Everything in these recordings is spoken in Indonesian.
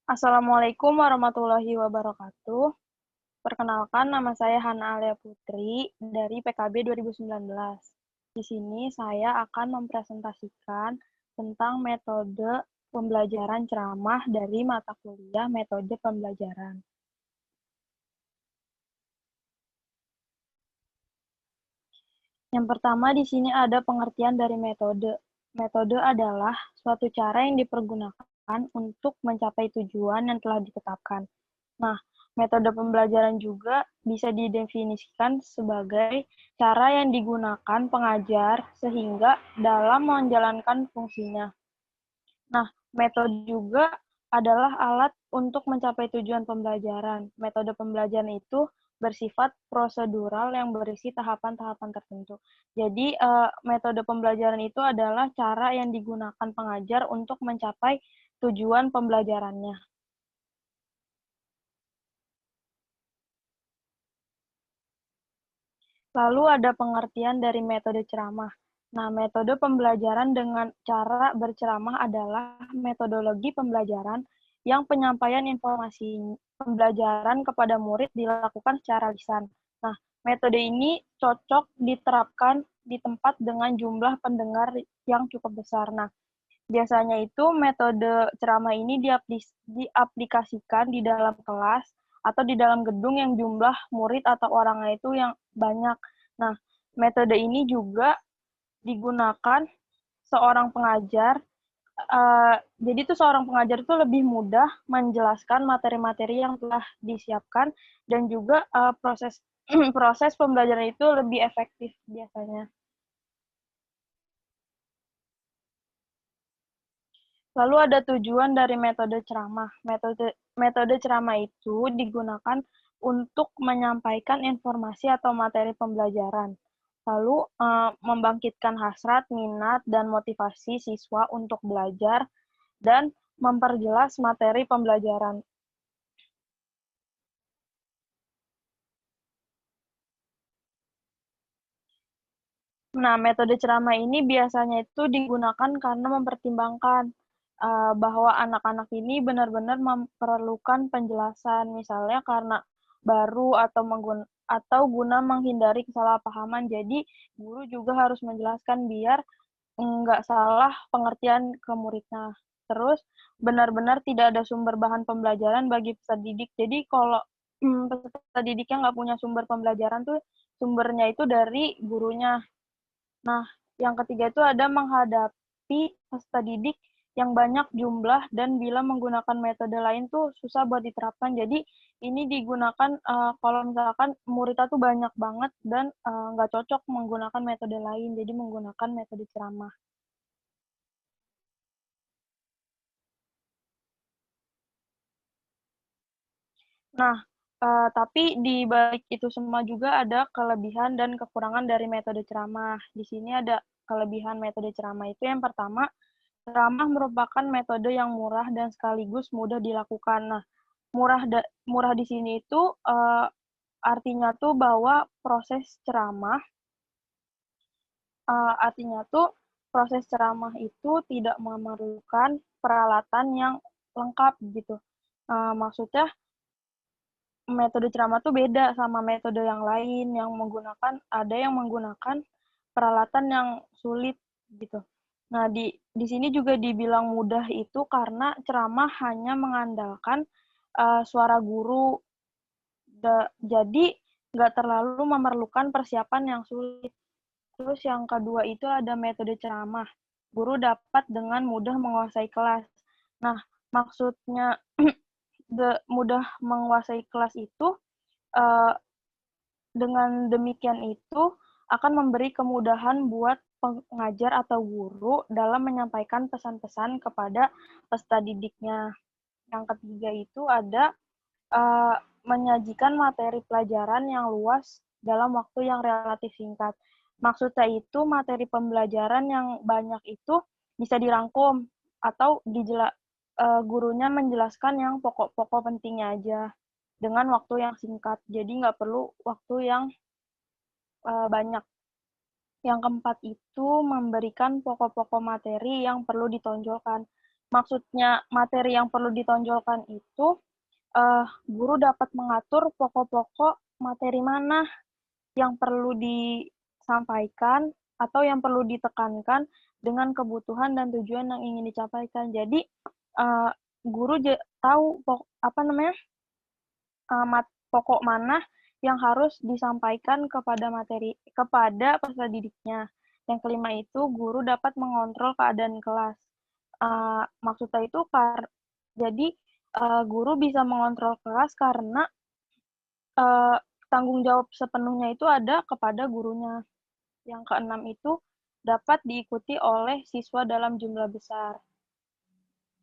Assalamualaikum warahmatullahi wabarakatuh. Perkenalkan, nama saya Hana Alia Putri dari PKB 2019. Di sini saya akan mempresentasikan tentang metode pembelajaran ceramah dari mata kuliah metode pembelajaran. Yang pertama di sini ada pengertian dari metode. Metode adalah suatu cara yang dipergunakan untuk mencapai tujuan yang telah ditetapkan. Nah, metode pembelajaran juga bisa didefinisikan sebagai cara yang digunakan pengajar sehingga dalam menjalankan fungsinya. Nah, metode juga adalah alat untuk mencapai tujuan pembelajaran. Metode pembelajaran itu bersifat prosedural yang berisi tahapan-tahapan tertentu. Jadi, metode pembelajaran itu adalah cara yang digunakan pengajar untuk mencapai tujuan pembelajarannya. Lalu ada pengertian dari metode ceramah. Nah, metode pembelajaran dengan cara berceramah adalah metodologi pembelajaran yang penyampaian informasi pembelajaran kepada murid dilakukan secara lisan. Nah, metode ini cocok diterapkan di tempat dengan jumlah pendengar yang cukup besar. Nah, biasanya itu metode ceramah ini diaplikasikan di dalam kelas atau di dalam gedung yang jumlah murid atau orangnya itu yang banyak. Nah, metode ini juga digunakan seorang pengajar. Jadi itu seorang pengajar itu lebih mudah menjelaskan materi-materi yang telah disiapkan dan juga proses proses pembelajaran itu lebih efektif biasanya. Lalu ada tujuan dari metode ceramah. Metode ceramah itu digunakan untuk menyampaikan informasi atau materi pembelajaran. Lalu membangkitkan hasrat, minat, dan motivasi siswa untuk belajar dan memperjelas materi pembelajaran. Nah, metode ceramah ini biasanya itu digunakan karena mempertimbangkan bahwa anak-anak ini benar-benar memerlukan penjelasan, misalnya karena baru atau guna menghindari kesalahpahaman. Jadi, guru juga harus menjelaskan biar nggak salah pengertian ke muridnya. Terus, benar-benar tidak ada sumber bahan pembelajaran bagi peserta didik. Jadi, kalau peserta didiknya nggak punya sumber pembelajaran tuh, sumbernya itu dari gurunya. Nah, yang ketiga itu ada menghadapi peserta didik yang banyak jumlah dan bila menggunakan metode lain tuh susah buat diterapkan. Jadi ini digunakan kalau misalkan muridnya tuh banyak banget dan nggak cocok menggunakan metode lain, jadi menggunakan metode ceramah. Nah, tapi di balik itu semua juga ada kelebihan dan kekurangan dari metode ceramah. Di sini ada kelebihan metode ceramah itu yang pertama, ceramah merupakan metode yang murah dan sekaligus mudah dilakukan. Nah, murah di sini itu artinya tuh bahwa artinya tuh proses ceramah itu tidak memerlukan peralatan yang lengkap gitu. Maksudnya metode ceramah tuh beda sama metode yang lain yang menggunakan peralatan yang sulit gitu. Nah, di sini juga dibilang mudah itu karena ceramah hanya mengandalkan suara guru, jadi nggak terlalu memerlukan persiapan yang sulit. Terus yang kedua itu ada metode ceramah. Guru dapat dengan mudah menguasai kelas. Nah, maksudnya mudah menguasai kelas itu uh, dengan demikian itu akan memberi kemudahan buat pengajar atau guru dalam menyampaikan pesan-pesan kepada peserta didiknya. Yang ketiga itu ada menyajikan materi pelajaran yang luas dalam waktu yang relatif singkat. Maksudnya itu materi pembelajaran yang banyak itu bisa dirangkum atau gurunya menjelaskan yang pokok-pokok pentingnya aja dengan waktu yang singkat. Jadi nggak perlu waktu yang banyak. Yang keempat itu memberikan pokok-pokok materi yang perlu ditonjolkan. Maksudnya materi yang perlu ditonjolkan itu, guru dapat mengatur pokok-pokok materi mana yang perlu disampaikan atau yang perlu ditekankan dengan kebutuhan dan tujuan yang ingin dicapaikan. Jadi, guru tahu apa namanya, pokok mana yang harus disampaikan kepada peserta didiknya. Yang kelima itu guru dapat mengontrol keadaan kelas. Maksudnya itu jadi guru bisa mengontrol kelas karena tanggung jawab sepenuhnya itu ada kepada gurunya. Yang keenam itu dapat diikuti oleh siswa dalam jumlah besar.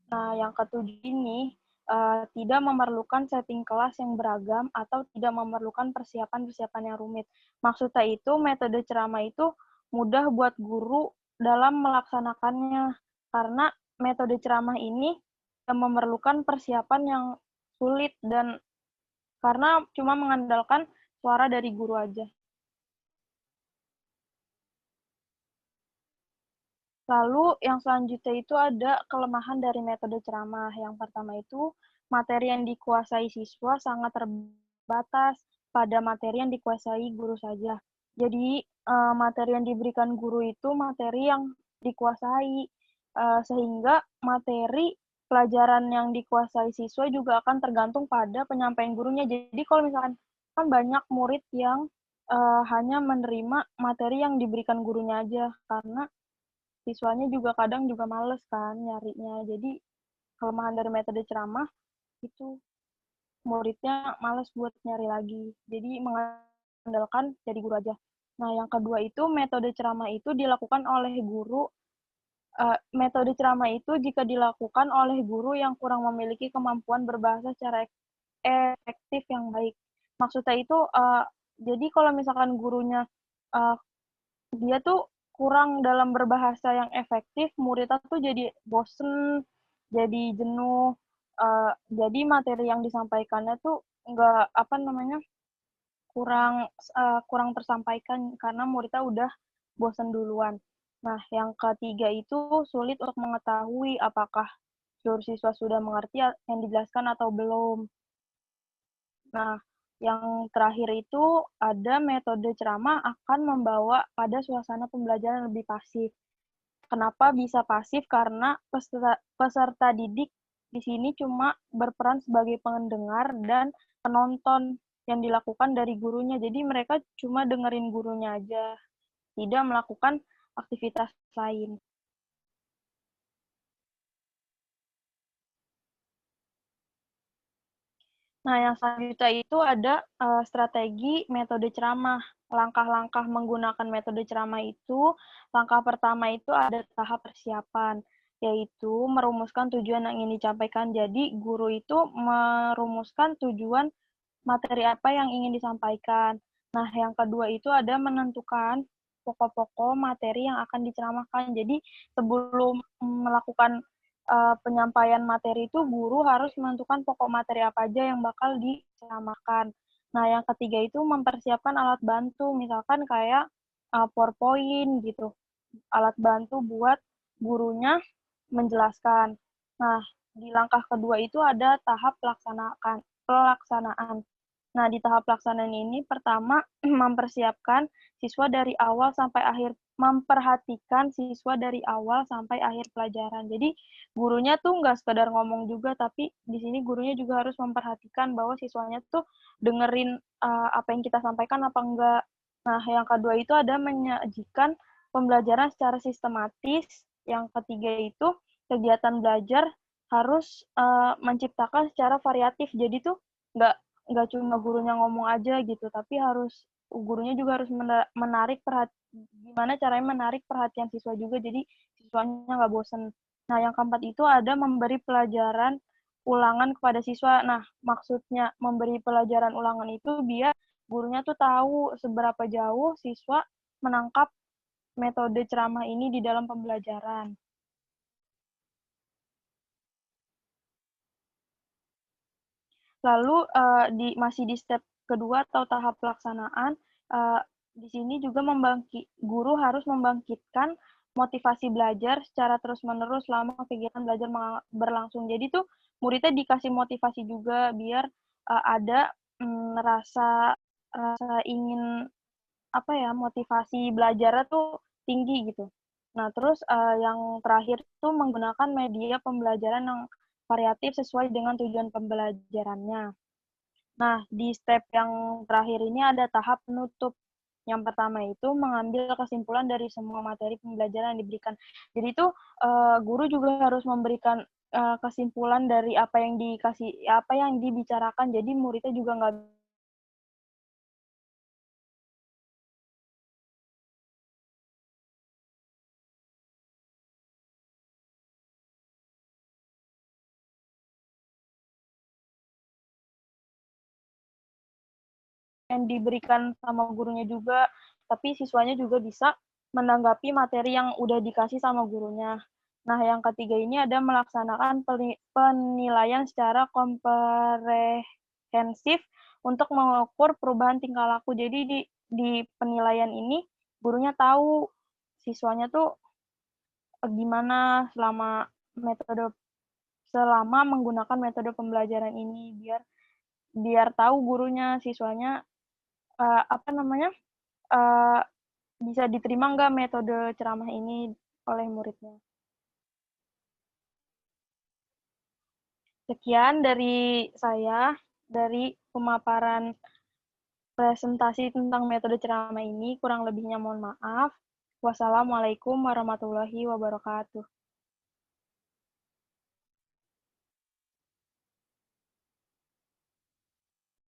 Nah, yang ketujuh ini tidak memerlukan setting kelas yang beragam atau tidak memerlukan persiapan-persiapan yang rumit. Maksudnya itu metode ceramah itu mudah buat guru dalam melaksanakannya karena metode ceramah ini memerlukan persiapan yang sulit dan karena cuma mengandalkan suara dari guru aja. Lalu yang selanjutnya itu ada kelemahan dari metode ceramah. Yang pertama itu materi yang dikuasai siswa sangat terbatas pada materi yang dikuasai guru saja. Jadi materi yang diberikan guru itu materi yang dikuasai sehingga materi pelajaran yang dikuasai siswa juga akan tergantung pada penyampaian gurunya. Jadi kalau misalkan kan banyak murid yang hanya menerima materi yang diberikan gurunya aja karena siswanya juga kadang juga males kan nyarinya. Jadi kelemahan dari metode ceramah itu muridnya males buat nyari lagi. Jadi mengandalkan jadi guru aja. Nah, yang kedua itu metode ceramah itu dilakukan oleh guru. Metode ceramah itu jika dilakukan oleh guru yang kurang memiliki kemampuan berbahasa secara efektif yang baik. Maksudnya itu, jadi kalau misalkan gurunya uh, dia tuh kurang dalam berbahasa yang efektif, muridnya tuh jadi bosen, jadi jenuh, jadi materi yang disampaikannya tuh nggak apa namanya kurang tersampaikan karena muridnya udah bosen duluan. Nah, yang ketiga itu sulit untuk mengetahui apakah seluruh siswa sudah mengerti yang dijelaskan atau belum. Nah, yang terakhir itu ada metode ceramah akan membawa pada suasana pembelajaran lebih pasif. Kenapa bisa pasif? Karena peserta didik di sini cuma berperan sebagai pendengar dan penonton yang dilakukan dari gurunya. Jadi mereka cuma dengerin gurunya aja, tidak melakukan aktivitas lain. Nah, yang selanjutnya itu ada strategi metode ceramah. Langkah-langkah menggunakan metode ceramah itu, langkah pertama itu ada tahap persiapan, yaitu merumuskan tujuan yang ingin disampaikan. Jadi, guru itu merumuskan tujuan materi apa yang ingin disampaikan. Nah, yang kedua itu ada menentukan pokok-pokok materi yang akan diceramahkan. Jadi, sebelum melakukan penyampaian materi itu, guru harus menentukan pokok materi apa aja yang bakal diceramahkan. Nah, yang ketiga itu mempersiapkan alat bantu, misalkan kayak PowerPoint gitu, alat bantu buat gurunya menjelaskan. Nah, di langkah kedua itu ada tahap pelaksanaan. Nah, di tahap pelaksanaan ini pertama mempersiapkan siswa dari awal sampai akhir, memperhatikan siswa dari awal sampai akhir pelajaran. Jadi gurunya tuh nggak sekedar ngomong juga, tapi di sini gurunya juga harus memperhatikan bahwa siswanya tuh dengerin apa yang kita sampaikan apa enggak. Nah, yang kedua itu ada menyajikan pembelajaran secara sistematis. Yang ketiga itu kegiatan belajar harus menciptakan secara variatif. Jadi tuh nggak nggak cuma gurunya ngomong aja gitu, tapi gurunya juga harus menarik gimana caranya menarik perhatian siswa juga, jadi siswanya nggak bosen. Nah, yang keempat itu ada memberi pelajaran ulangan kepada siswa. Nah, maksudnya memberi pelajaran ulangan itu biar gurunya tuh tahu seberapa jauh siswa menangkap metode ceramah ini di dalam pembelajaran. Lalu masih di step kedua atau tahap pelaksanaan, di sini juga guru harus membangkitkan motivasi belajar secara terus-menerus selama kegiatan belajar berlangsung. Jadi tuh muridnya dikasih motivasi juga biar, ada, rasa rasa ingin, apa ya, motivasi belajarnya tuh tinggi gitu. Nah terus, yang terakhir tuh menggunakan media pembelajaran yang variatif sesuai dengan tujuan pembelajarannya. Nah, di step yang terakhir ini ada tahap penutup. Yang pertama itu mengambil kesimpulan dari semua materi pembelajaran yang diberikan. Jadi itu guru juga harus memberikan kesimpulan dari apa yang apa yang dibicarakan. Jadi muridnya juga nggak yang diberikan sama gurunya juga, tapi siswanya juga bisa menanggapi materi yang udah dikasih sama gurunya. Nah, yang ketiga ini ada melaksanakan penilaian secara komprehensif untuk mengukur perubahan tingkah laku. Jadi di penilaian ini gurunya tahu siswanya tuh gimana selama menggunakan metode pembelajaran ini biar biar tahu gurunya siswanya apa namanya uh, bisa diterima nggak metode ceramah ini oleh muridnya. Sekian dari saya, dari pemaparan presentasi tentang metode ceramah ini. Kurang lebihnya mohon maaf. Wassalamualaikum warahmatullahi wabarakatuh.